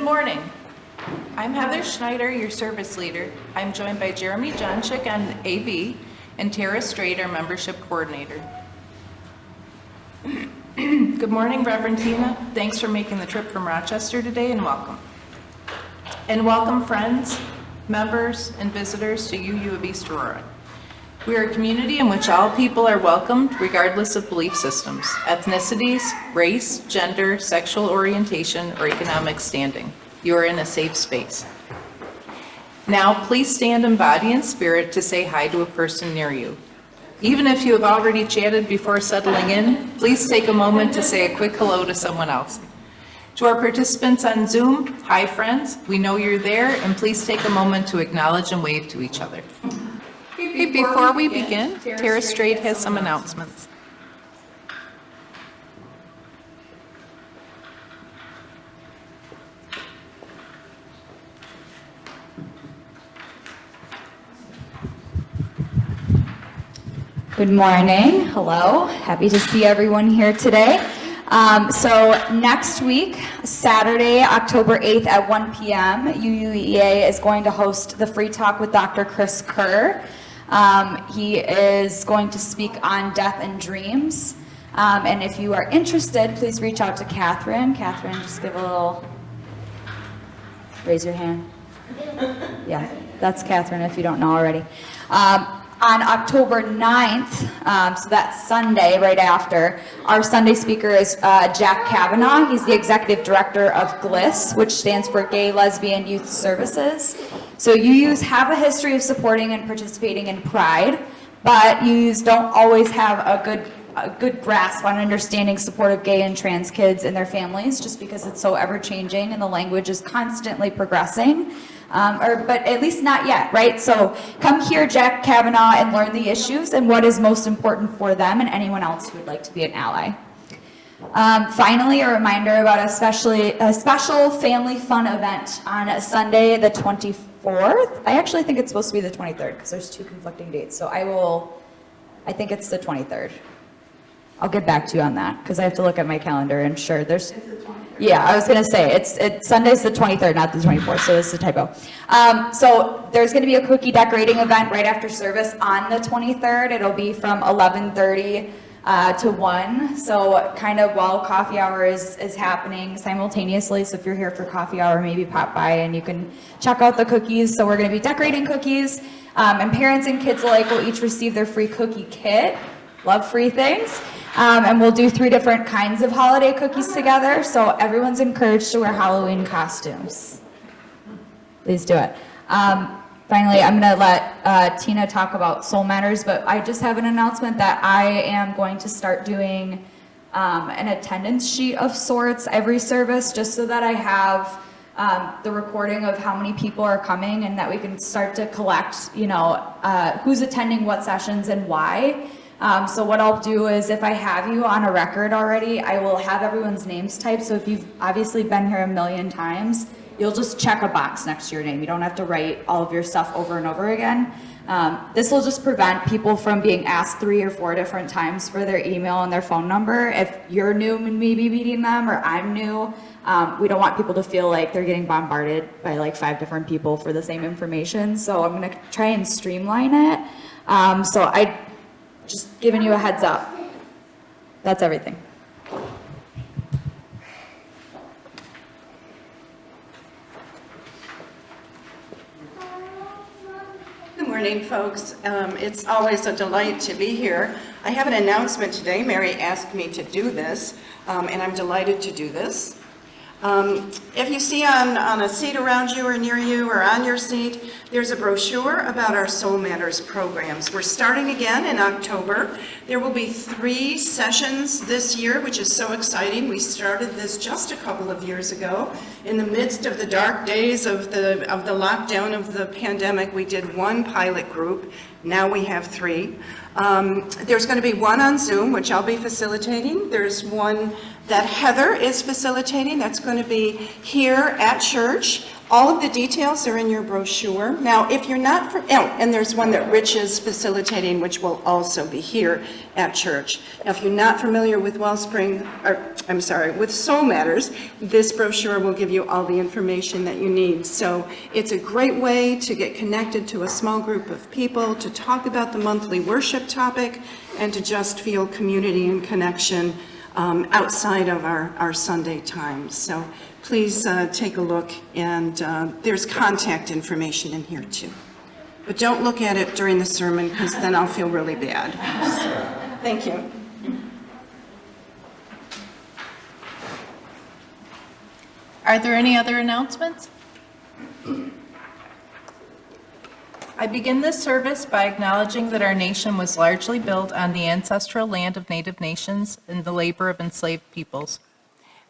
Good morning. I'm Heather Schneider, your service leader. I'm joined by Jeremy Johnchik on AV and Tara Strader, membership coordinator. Good morning, Reverend Tina. Thanks for making the trip from Rochester today, and welcome. And welcome, friends, members, and visitors to UU of East Aurora. We are a community in which all people are welcomed regardless of belief systems, ethnicities, race, gender, sexual orientation, or economic standing. You are in a safe space. Now, please stand in body and spirit to say hi to a person near you. Even if you have already chatted before settling in, please take a moment to say a quick hello to someone else. To our participants on Zoom, hi friends, we know you're there, and please take a moment to acknowledge and wave to each other. Before we begin, Tara Strader has some announcements. Good morning. Hello. Happy to see everyone here today. So next week, Saturday, October 8th at 1 p.m., UUEA is going to host the Free Talk with Dr. Chris Kerr. He is going to speak on death and dreams. And if you are interested, please reach out to Catherine. Catherine, just give a little, raise your hand. Yeah, that's Catherine if you don't know already. On October 9th, so that's Sunday right after, our Sunday speaker is Jack Kavanaugh. He's the executive director of GLIS, which stands for Gay Lesbian Youth Services. So UUs have a history of supporting and participating in Pride, but UUs don't always have a good grasp on understanding support of gay and trans kids and their families, just because it's so ever-changing and the language is constantly progressing. But at least not yet, right? So come hear Jack Kavanaugh and learn the issues and what is most important for them and anyone else who would like to be an ally. Finally, a reminder about a special family fun event on Sunday the 24th. I actually think it's supposed to be the 23rd because there's two conflicting dates. So I think it's the 23rd. I'll get back to you on that because I have to look at my calendar and sure there's. Yeah, I was gonna say it's Sunday's the 23rd, not the 24th, so this is a typo. So there's gonna be a cookie decorating event right after service on the 23rd. It'll be from 11:30 to 1. So kind of while coffee hour is happening simultaneously. So if you're here for coffee hour, maybe pop by and you can check out the cookies. So we're gonna be decorating cookies, and parents and kids alike will each receive their free cookie kit. Love free things. And we'll do 3 different kinds of holiday cookies together, so everyone's encouraged to wear Halloween costumes. Please do it. Finally, I'm going to let Tina talk about Soul Matters, but I just have an announcement that I am going to start doing an attendance sheet of sorts every service, just so that I have the recording of how many people are coming and that we can start to collect, who's attending what sessions and why. So what I'll do is if I have you on a record already, I will have everyone's names typed. So if you've obviously been here a million times, you'll just check a box next to your name. You don't have to write all of your stuff over and over again. This will just prevent people from being asked 3 or 4 different times for their email and their phone number. If you're new and maybe meeting them or I'm new, we don't want people to feel like they're getting bombarded by like 5 different people for the same information. So I'm gonna try and streamline it. So I just giving you a heads up. That's everything. Good morning, folks. It's always a delight to be here. I have an announcement today. Mary asked me to do this, and I'm delighted to do this. If you see on a seat around you or near you or on your seat, there's a brochure about our Soul Matters programs. We're starting again in October. There will be 3 sessions this year, which is so exciting. We started this just a couple of years ago. In the midst of the dark days of the lockdown of the pandemic, we did 1 pilot group. Now we have 3. There's going to be 1 on Zoom, which I'll be facilitating. There's 1 that Heather is facilitating. That's going to be here at church All of the details are in your brochure. Now, if you're not from, oh, and there's one that Rich is facilitating, which will also be here at church. Now, if you're not familiar with Wellspring, or I'm sorry, with Soul Matters, this brochure will give you all the information that you need. So it's a great way to get connected to a small group of people, to talk about the monthly worship topic, and to just feel community and connection outside of our Sunday times. So please take a look, and there's contact information in here too. But don't look at it during the sermon, because then I'll feel really bad. So, thank you. Are there any other announcements? I begin this service by acknowledging that our nation was largely built on the ancestral land of Native nations and the labor of enslaved peoples.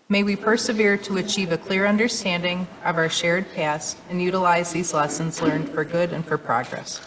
May we persevere to achieve a clear understanding of our shared past and utilize these lessons learned for good and for progress.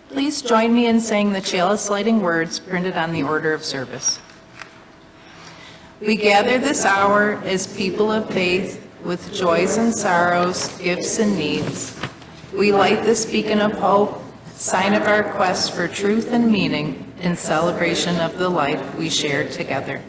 Please join me in saying the chalice lighting words printed on the order of service. We gather this hour as people of faith with joys and sorrows, gifts and needs. We light this beacon of hope, sign of our quest for truth and meaning in celebration of the life we share together.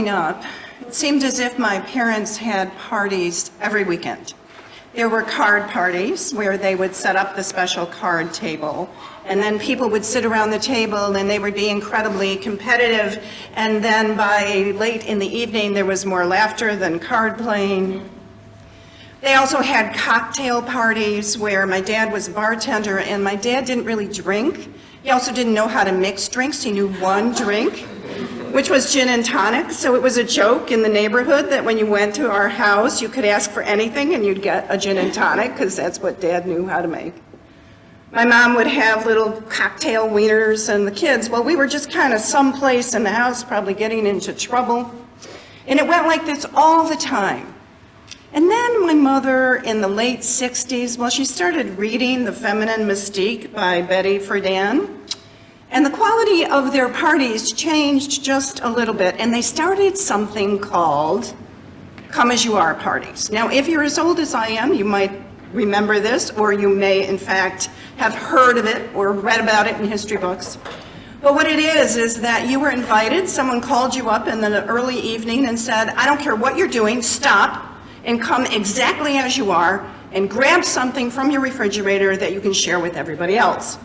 growing up, it seemed as if my parents had parties every weekend. There were card parties where they would set up the special card table, and then people would sit around the table and they would be incredibly competitive, and then by late in the evening there was more laughter than card playing. They also had cocktail parties where my dad was a bartender, and my dad didn't really drink. He also didn't know how to mix drinks. He knew one drink, which was gin and tonic. So it was a joke in the neighborhood that when you went to our house, you could ask for anything and you'd get a gin and tonic, because that's what Dad knew how to make. My mom would have little cocktail wieners, and the kids, well, we were just kind of someplace in the house, probably getting into trouble. And it went like this all the time. And then my mother, in the late 60s, well, she started reading The Feminine Mystique by Betty Friedan. And the quality of their parties changed just a little bit, and they started something called Come As You Are parties. Now, if you're as old as I am, you might remember this, or you may, in fact, have heard of it or read about it in history books. But what it is that you were invited, someone called you up in the early evening and said, I don't care what you're doing, stop, and come exactly as you are, and grab something from your refrigerator that you can share with everybody else.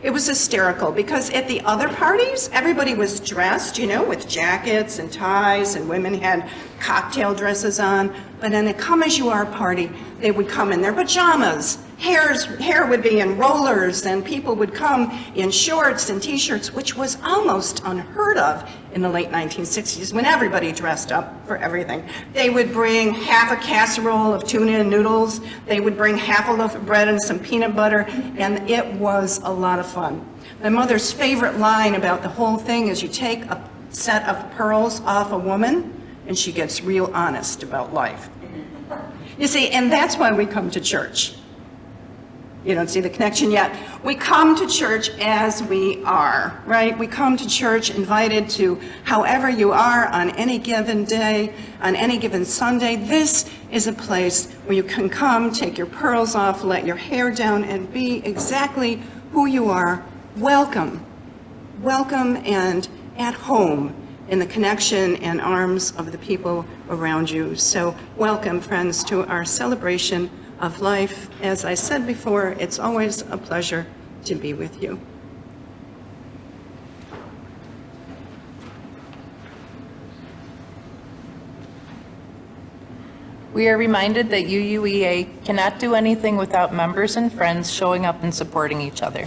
It was hysterical, because at the other parties, everybody was dressed, you know, with jackets and ties, and women had cocktail dresses on. But in a Come As You Are party, they would come in their pajamas. Hair would be in rollers, and people would come in shorts and t-shirts, which was almost unheard of in the late 1960s, when everybody dressed up for everything. They would bring half a casserole of tuna and noodles. They would bring half a loaf of bread and some peanut butter, and it was a lot of fun. My mother's favorite line about the whole thing is, you take a set of pearls off a woman, and she gets real honest about life. You see, and that's why we come to church. You don't see the connection yet. We come to church as we are, right? We come to church invited to however you are on any given day, on any given Sunday. This is a place where you can come, take your pearls off, let your hair down, and be exactly who you are. Welcome. Welcome and at home in the connection and arms of the people around you. So welcome, friends, to our celebration of life. As I said before, it's always a pleasure to be with you. We are reminded that UUEA cannot do anything without members and friends showing up and supporting each other.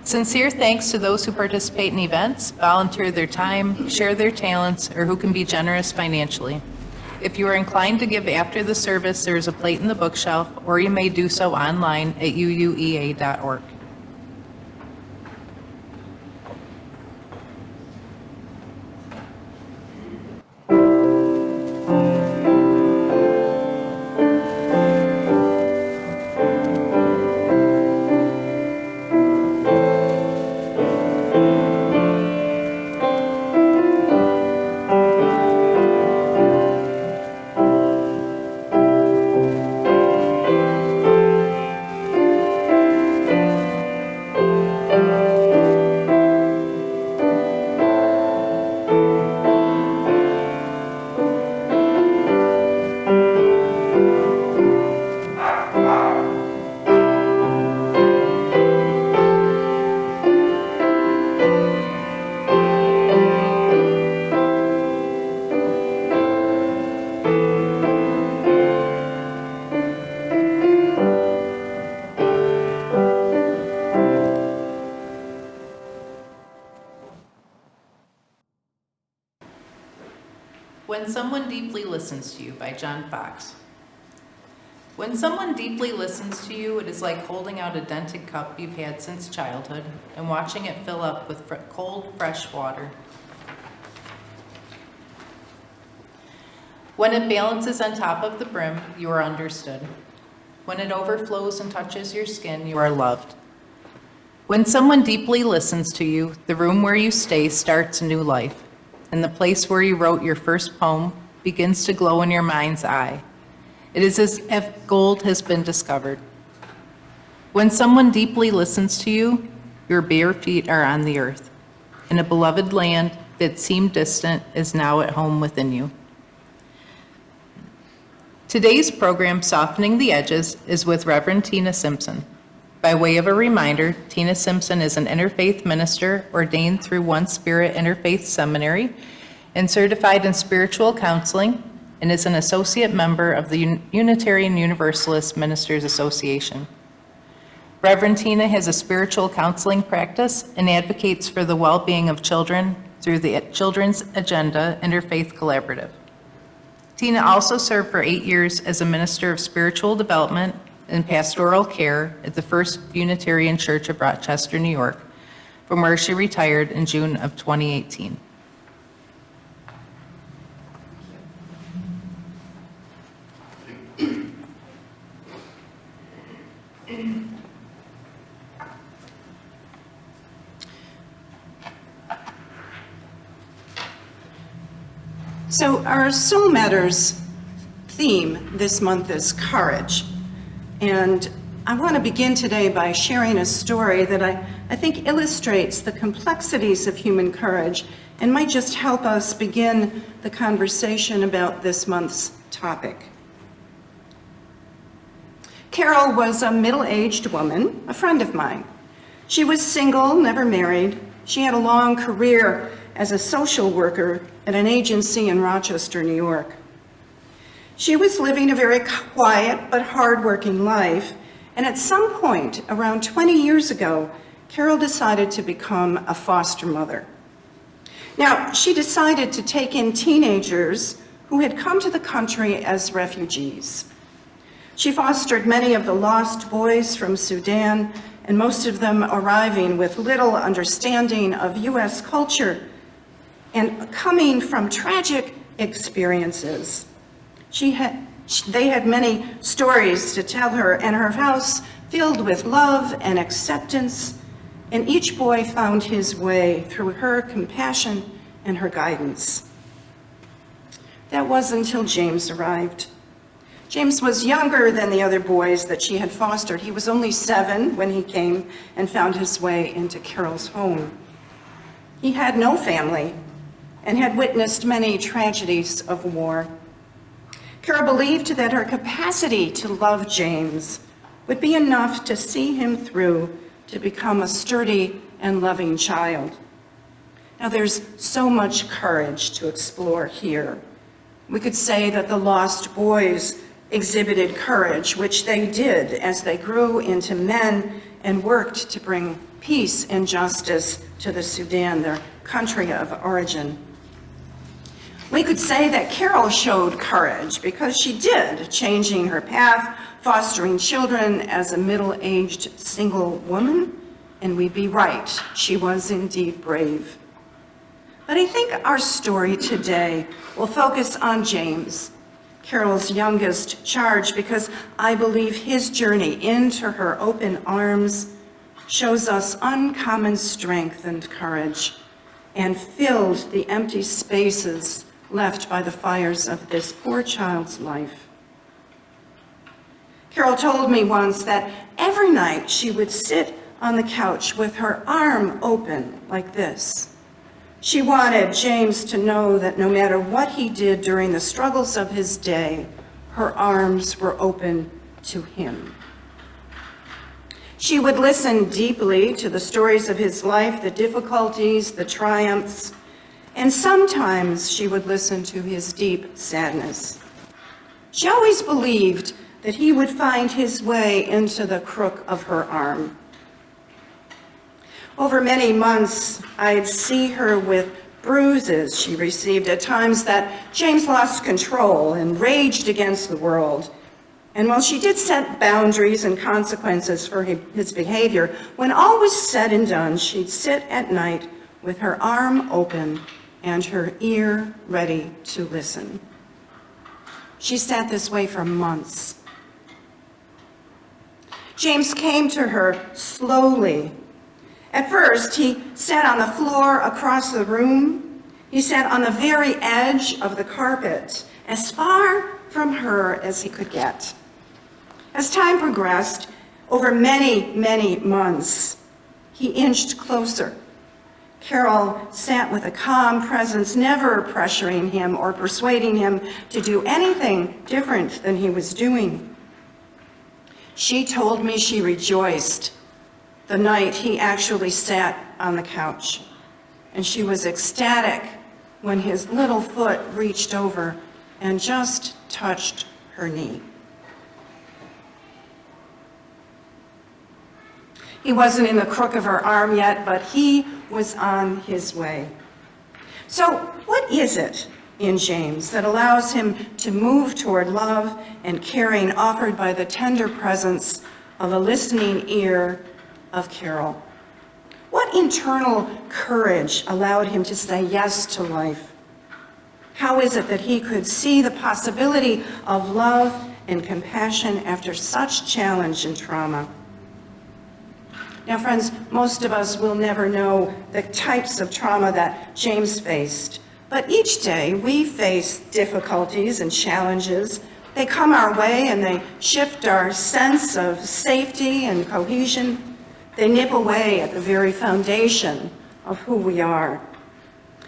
Sincere thanks to those who participate in events, volunteer their time, share their talents, or who can be generous financially. If you are inclined to give after the service, there is a plate in the bookshelf, or you may do so online at uuea.org. When Someone Deeply Listens to You by John Fox. When someone deeply listens to you, it is like holding out a dented cup you've had since childhood and watching it fill up with cold, fresh water. When it balances on top of the brim, you are understood. When it overflows and touches your skin, you are loved. When someone deeply listens to you, the room where you stay starts a new life, and the place where you wrote your first poem begins to glow in your mind's eye. It is as if gold has been discovered. When someone deeply listens to you, your bare feet are on the earth, in a beloved land that seemed distant is now at home within you. Today's program, Softening the Edges, is with Reverend Tina Simson. By way of a reminder, Tina Simson is an interfaith minister ordained through One Spirit Interfaith Seminary and certified in spiritual counseling, and is an associate member of the Unitarian Universalist Ministers Association. Reverend Tina has a spiritual counseling practice and advocates for the well-being of children through the Children's Agenda Interfaith Collaborative. Tina also served for 8 years as a minister of spiritual development and pastoral care at the First Unitarian Church of Rochester, New York, from where she retired in June of 2018. So our Soul Matters theme this month is courage. And I want to begin today by sharing a story that I think illustrates the complexities of human courage and might just help us begin the conversation about this month's topic. Carol was a middle-aged woman, a friend of mine. She was single, never married. She had a long career as a social worker at an agency in Rochester, New York. She was living a very quiet but hardworking life, and at some point, around 20 years ago, Carol decided to become a foster mother. Now, she decided to take in teenagers who had come to the country as refugees. She fostered many of the lost boys from Sudan, and most of them arriving with little understanding of U.S. culture and coming from tragic experiences. They had many stories to tell her, and her house filled with love and acceptance, and each boy found his way through her compassion and her guidance. That was until James arrived. James was younger than the other boys that she had fostered. He was only 7 when he came and found his way into Carol's home. He had no family and had witnessed many tragedies of war. Carol believed that her capacity to love James would be enough to see him through to become a sturdy and loving child. Now, there's so much courage to explore here. We could say that the lost boys exhibited courage, which they did as they grew into men and worked to bring peace and justice to the Sudan, their country of origin. We could say that Carol showed courage because she did, changing her path, fostering children as a middle-aged single woman, and we'd be right, she was indeed brave. But I think our story today will focus on James, Carol's youngest charge, because I believe his journey into her open arms shows us uncommon strength and courage and filled the empty spaces left by the fires of this poor child's life. Carol told me once that every night she would sit on the couch with her arm open like this. She wanted James to know that no matter what he did during the struggles of his day, her arms were open to him. She would listen deeply to the stories of his life, the difficulties, the triumphs, and sometimes she would listen to his deep sadness. She always believed that he would find his way into the crook of her arm. Over many months, I'd see her with bruises she received at times that James lost control and raged against the world. And while she did set boundaries and consequences for his behavior, when all was said and done, she'd sit at night with her arm open and her ear ready to listen. She sat this way for months. James came to her slowly. At first, he sat on the floor across the room. He sat on the very edge of the carpet, as far from her as he could get. As time progressed, over many, many months, he inched closer. Carol sat with a calm presence, never pressuring him or persuading him to do anything different than he was doing. She told me she rejoiced the night he actually sat on the couch, and she was ecstatic when his little foot reached over and just touched her knee. He wasn't in the crook of her arm yet, but he was on his way. So what is it in James that allows him to move toward love and caring offered by the tender presence of a listening ear of Carol? What internal courage allowed him to say yes to life? How is it that he could see the possibility of love and compassion after such challenge and trauma? Now, friends, most of us will never know the types of trauma that James faced, but each day we face difficulties and challenges. They come our way and they shift our sense of safety and cohesion. They nip away at the very foundation of who we are.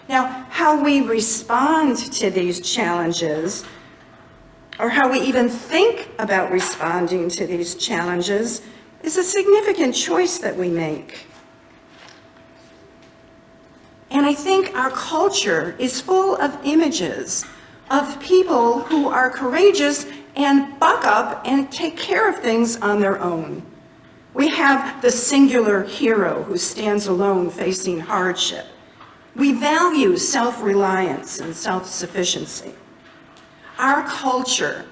Now, how we respond to these challenges, or how we even think about responding to these challenges, is a significant choice that we make. And I think our culture is full of images of people who are courageous and buck up and take care of things on their own. We have the singular hero who stands alone facing hardship. We value self-reliance and self-sufficiency. Our culture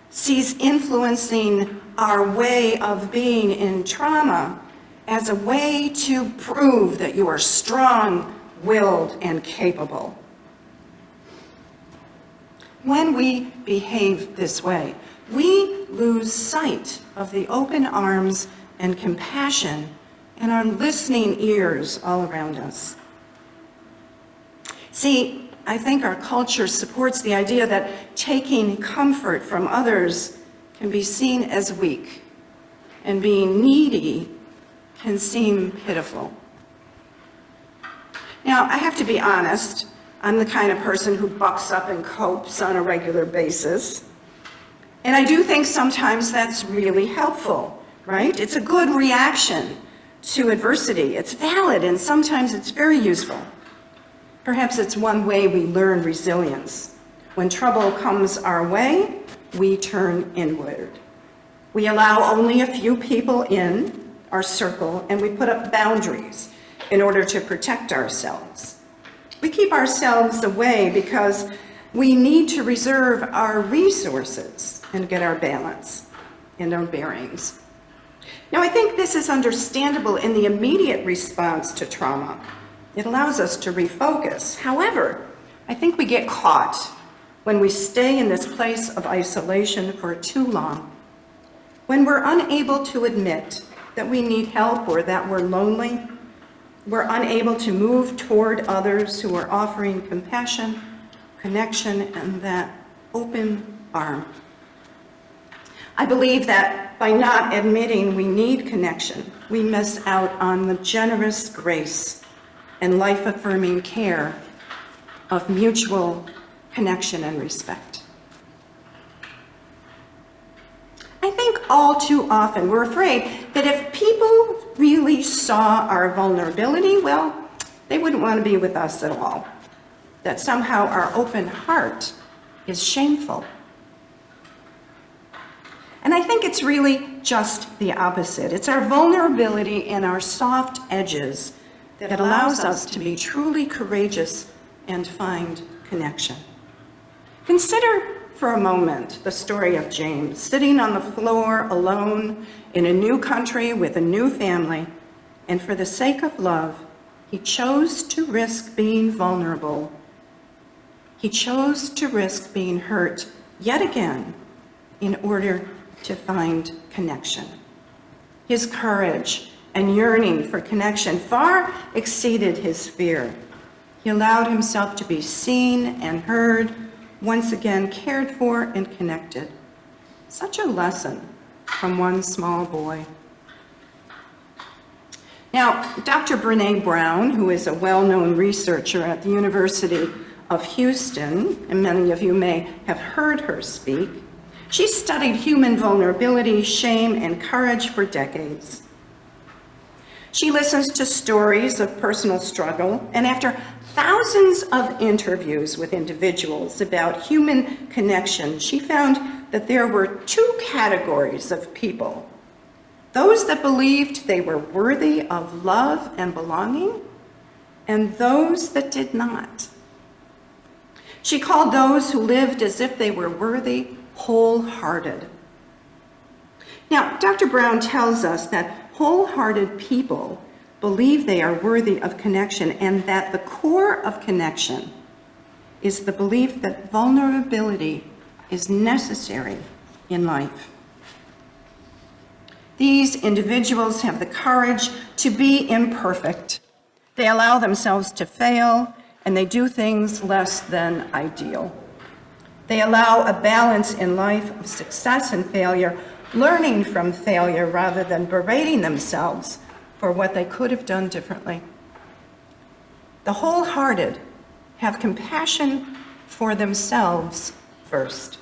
sees influencing our way of being in trauma as a way to prove that you are strong-willed and capable. When we behave this way, we lose sight of the open arms and compassion and our listening ears all around us. See, I think our culture supports the idea that taking comfort from others can be seen as weak, and being needy can seem pitiful. Now, I have to be honest, I'm the kind of person who bucks up and copes on a regular basis. And I do think sometimes that's really helpful, right? It's a good reaction to adversity. It's valid, and sometimes it's very useful. Perhaps it's one way we learn resilience. When trouble comes our way, we turn inward. We allow only a few people in our circle, and we put up boundaries in order to protect ourselves. We keep ourselves away because we need to reserve our resources and get our balance and our bearings. Now, I think this is understandable in the immediate response to trauma. It allows us to refocus. However, I think we get caught when we stay in this place of isolation for too long, when we're unable to admit that we need help or that we're lonely. We're unable to move toward others who are offering compassion, connection, and that open arm. I believe that by not admitting we need connection, we miss out on the generous grace and life-affirming care of mutual connection and respect. I think all too often we're afraid that if people really saw our vulnerability, well, they wouldn't want to be with us at all. That somehow our open heart is shameful. And I think it's really just the opposite. It's our vulnerability and our soft edges that allows us to be truly courageous and find connection. Consider for a moment the story of James, sitting on the floor alone in a new country with a new family, and for the sake of love, he chose to risk being vulnerable. He chose to risk being hurt yet again in order to find connection. His courage and yearning for connection far exceeded his fear. He allowed himself to be seen and heard, once again cared for and connected. Such a lesson from one small boy. Now, Dr. Brené Brown, who is a well-known researcher at the University of Houston, and many of you may have heard her speak, she studied human vulnerability, shame, and courage for decades. She listens to stories of personal struggle, and after thousands of interviews with individuals about human connection, she found that there were two categories of people: those that believed they were worthy of love and belonging, and those that did not. She called those who lived as if they were worthy wholehearted. Now, Dr. Brown tells us that wholehearted people believe they are worthy of connection, and that the core of connection is the belief that vulnerability is necessary in life. These individuals have the courage to be imperfect. They allow themselves to fail, and they do things less than ideal. They allow a balance in life of success and failure, learning from failure rather than berating themselves for what they could have done differently. The wholehearted have compassion for themselves first.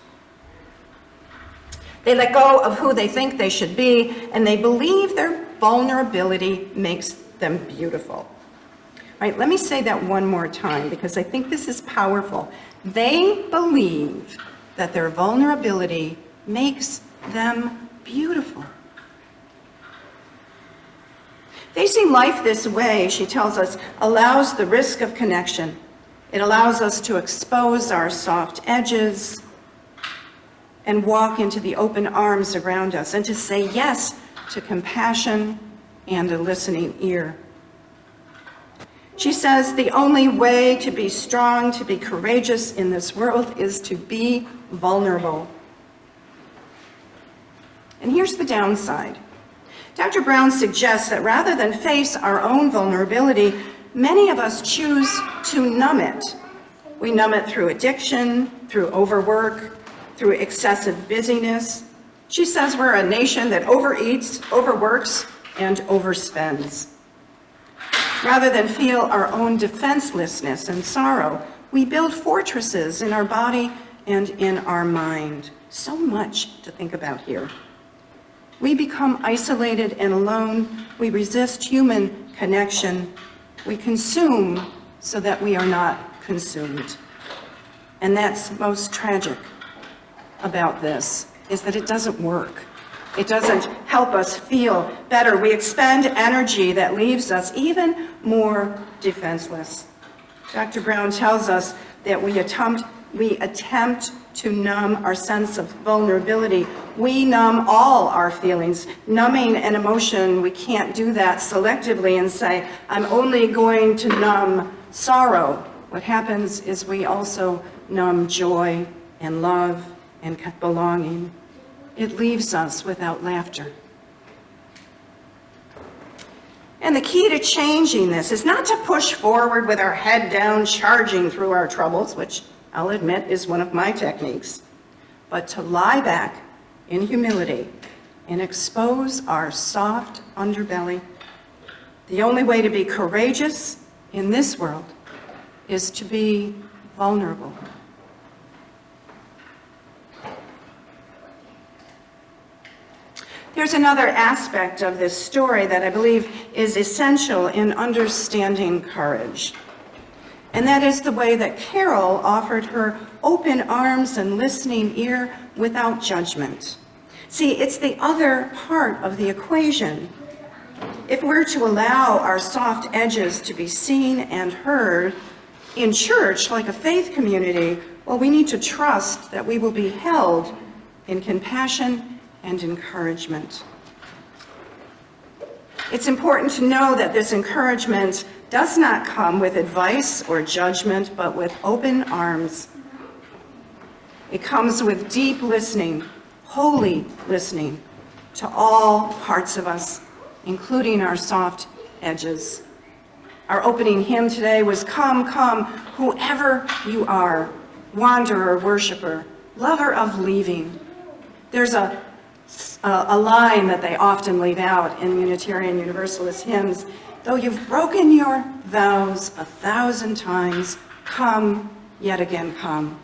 They let go of who they think they should be, and they believe their vulnerability makes them beautiful. All right, let me say that one more time because I think this is powerful. They believe that their vulnerability makes them beautiful. Facing life this way, she tells us, allows the risk of connection. It allows us to expose our soft edges and walk into the open arms around us, and to say yes to compassion and a listening ear. She says the only way to be strong, to be courageous in this world is to be vulnerable. And here's the downside. Dr. Brown suggests that rather than face our own vulnerability, many of us choose to numb it. We numb it through addiction, through overwork, through excessive busyness. She says we're a nation that overeats, overworks, and overspends. Rather than feel our own defenselessness and sorrow, we build fortresses in our body and in our mind. So much to think about here. We become isolated and alone. We resist human connection. We consume so that we are not consumed. And that's most tragic about this, is that it doesn't work. It doesn't help us feel better. We expend energy that leaves us even more defenseless. Dr. Brown tells us that we attempt to numb our sense of vulnerability. We numb all our feelings. Numbing an emotion, we can't do that selectively and say, I'm only going to numb sorrow. What happens is we also numb joy and love and belonging. It leaves us without laughter. And the key to changing this is not to push forward with our head down, charging through our troubles, which I'll admit is one of my techniques, but to lie back in humility and expose our soft underbelly. The only way to be courageous in this world is to be vulnerable. There's another aspect of this story that I believe is essential in understanding courage. And that is the way that Carol offered her open arms and listening ear without judgment. See, it's the other part of the equation. If we're to allow our soft edges to be seen and heard in church like a faith community, well, we need to trust that we will be held in compassion and encouragement. It's important to know that this encouragement does not come with advice or judgment, but with open arms. It comes with deep listening, holy listening to all parts of us, including our soft edges. Our opening hymn today was Come, Come, whoever you are, wanderer, worshiper, lover of leaving. There's a a line that they often leave out in Unitarian Universalist hymns. Though you've broken your vows 1,000 times, come, yet again come.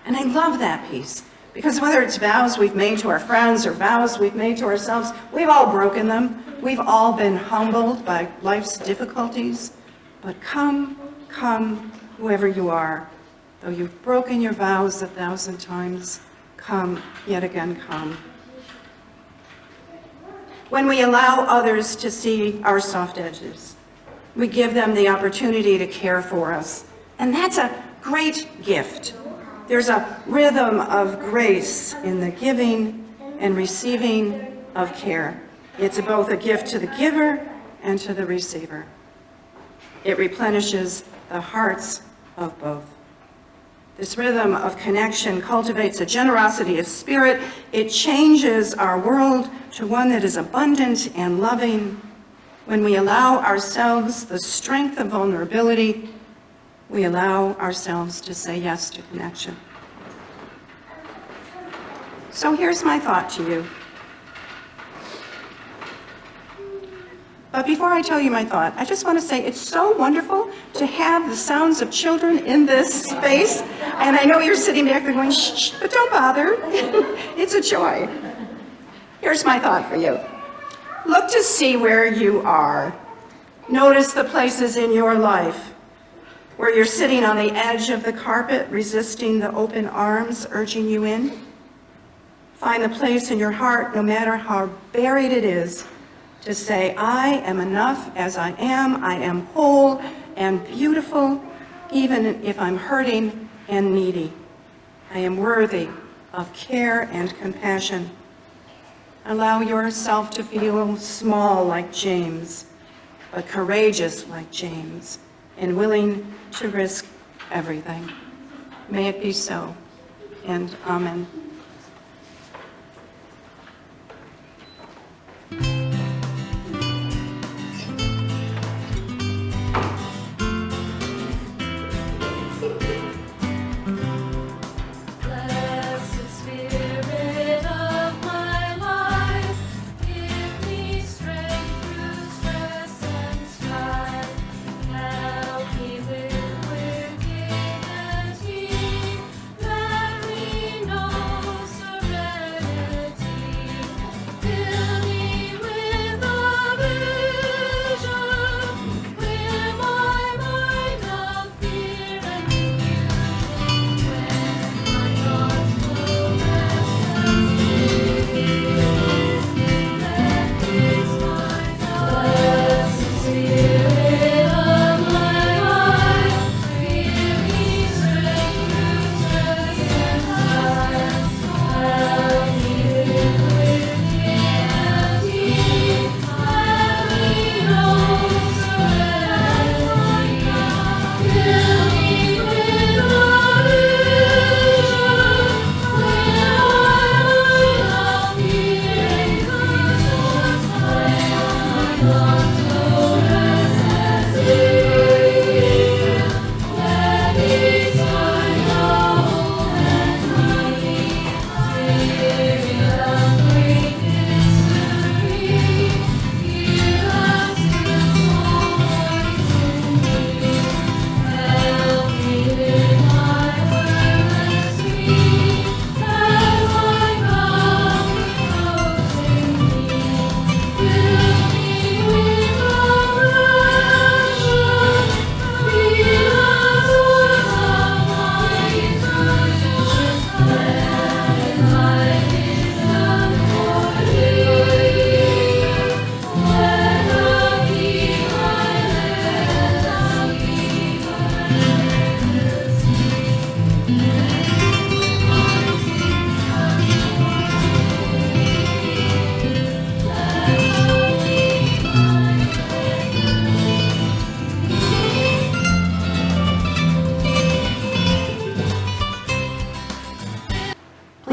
And I love that piece, because whether it's vows we've made to our friends or vows we've made to ourselves, we've all broken them. We've all been humbled by life's difficulties. But come, come, whoever you are. Though you've broken your vows 1,000 times, come, yet again come. When we allow others to see our soft edges, we give them the opportunity to care for us. And that's a great gift. There's a rhythm of grace in the giving and receiving of care. It's both a gift to the giver and to the receiver. It replenishes the hearts of both. This rhythm of connection cultivates a generosity of spirit. It changes our world to one that is abundant and loving. When we allow ourselves the strength of vulnerability, we allow ourselves to say yes to connection. So here's my thought to you. But before I tell you my thought, I just want to say it's so wonderful to have the sounds of children in this space. And I know you're sitting back there going, shh, shh, but don't bother. It's a joy. Here's my thought for you. Look to see where you are. Notice the places in your life where you're sitting on the edge of the carpet, resisting the open arms urging you in. Find the place in your heart, no matter how buried it is, to say, I am enough as I am whole and beautiful, even if I'm hurting and needy. I am worthy of care and compassion. Allow yourself to feel small like James, but courageous like James, and willing to risk everything. May it be so, and amen.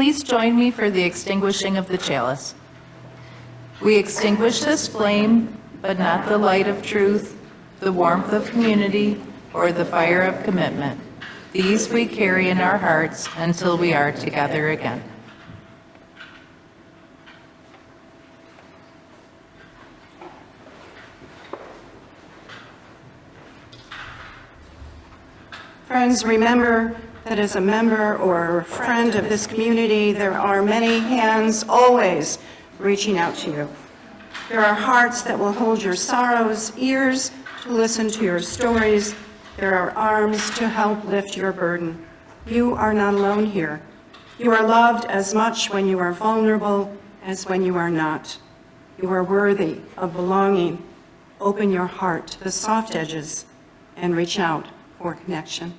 Please join me for the extinguishing of the chalice. We extinguish this flame, but not the light of truth, the warmth of community, or the fire of commitment. These we carry in our hearts until we are together again. Friends, remember that as a member or friend of this community, there are many hands always reaching out to you. There are hearts that will hold your sorrows, ears to listen to your stories. There are arms to help lift your burden. You are not alone here. You are loved as much when you are vulnerable as when you are not. You are worthy of belonging. Open your heart to the soft edges and reach out for connection.